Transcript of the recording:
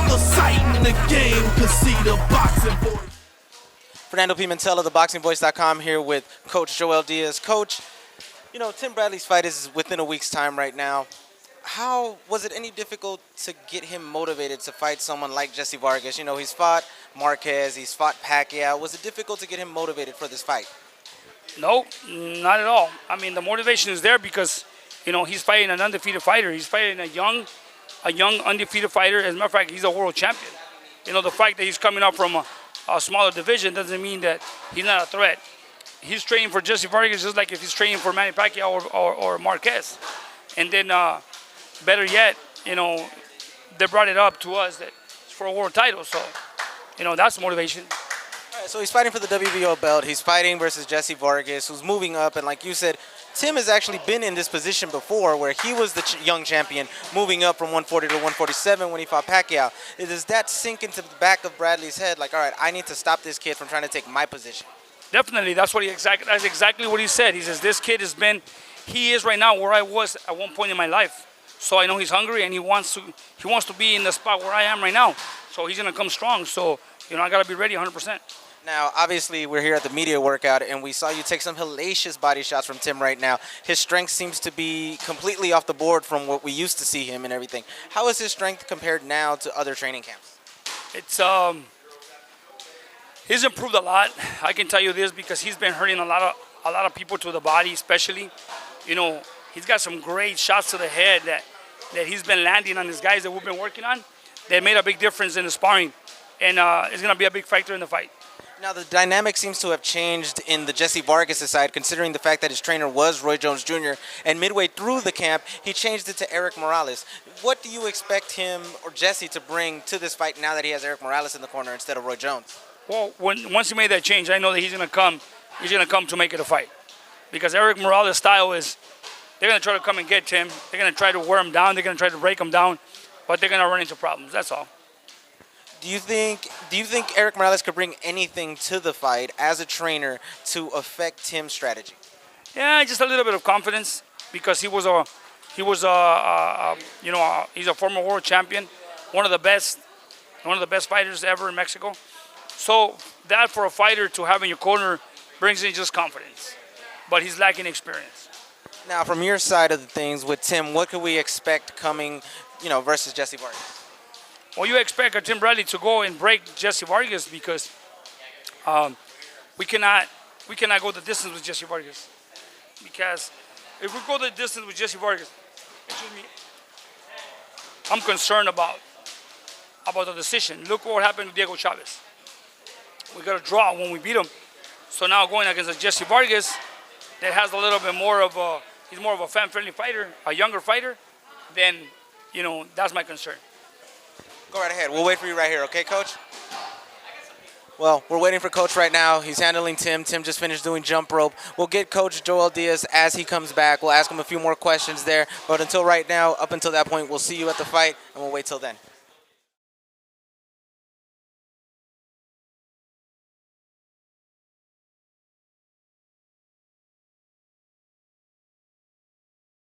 another sight in the game, cause see the boxing voice. Fernando Pimentel of ThaBoxingvoice.com here with Coach Joel Diaz. Coach, you know, Tim Bradley's fight is within a week's time right now. How was it any difficult to get him motivated to fight someone like Jesse Vargas? You know, he's fought Marquez, he's fought Pacquiao. Was it difficult to get him motivated for this fight? No, not at all. I mean, the motivation is there because, you know, he's fighting an undefeated fighter. He's fighting a young undefeated fighter. As a matter of fact, he's a world champion. You know, the fact that he's coming up from a smaller division doesn't mean that he's not a threat. He's training for Jesse Vargas just like if he's training for Manny Pacquiao or Marquez. And then, better yet, you know, they brought it up to us that it's for a world title. So, you know, that's motivation. All right, so he's fighting for the WBO belt. He's fighting versus Jesse Vargas, who's moving up. And like you said, Tim has actually been in this position before where he was the young champion moving up from 140 to 147 when he fought Pacquiao. Does that sink into the back of Bradley's head? Like, all right, I need to stop this kid from trying to take my position. Definitely. That's exactly what he said. He says, this kid he is right now where I was at one point in my life. So I know he's hungry and he wants to be in the spot where I am right now. So he's going to come strong. So, you know, I got to be ready 100%. Now, obviously, we're here at the media workout, and we saw you take some hellacious body shots from Tim right now. His strength seems to be completely off the board from what we used to see him and everything. How is his strength compared now to other training camps? He's improved a lot. I can tell you this because he's been hurting a lot of people to the body, especially. You know, he's got some great shots to the head that he's been landing on these guys that we've been working on. They made a big difference in the sparring, and it's going to be a big factor in the fight. Now, the dynamic seems to have changed in the Jesse Vargas side, considering the fact that his trainer was Roy Jones Jr., and midway through the camp, he changed it to Eric Morales. What do you expect him or Jesse to bring to this fight now that he has Eric Morales in the corner instead of Roy Jones? Well, once he made that change, I know that he's going to come to make it a fight. Because Eric Morales' style is, they're going to try to come and get Tim. They're going to try to wear him down. They're going to try to break him down. But they're going to run into problems. That's all. Do you think Eric Morales could bring anything to the fight as a trainer to affect Tim's strategy? Yeah, just a little bit of confidence because he's a former world champion, one of the best fighters ever in Mexico. So that for a fighter to have in your corner brings in just confidence, but he's lacking experience. Now, from your side of the things with Tim, what could we expect coming, you know, versus Jesse Vargas? Well, you expect Tim Bradley to go and break Jesse Vargas because we cannot go the distance with Jesse Vargas. Because if we go the distance with Jesse Vargas, I'm concerned about the decision. Look what happened to Diego Chavez. We got a draw when we beat him. So now going against a Jesse Vargas that has a little bit more of he's more of a fan-friendly fighter, a younger fighter, then, you know, that's my concern. Go right ahead. We'll wait for you right here, okay, Coach? Well, we're waiting for Coach right now. He's handling Tim. Tim just finished doing jump rope. We'll get Coach Joel Diaz as he comes back. We'll ask him a few more questions there. But until right now, up until that point, we'll see you at the fight, and we'll wait till then.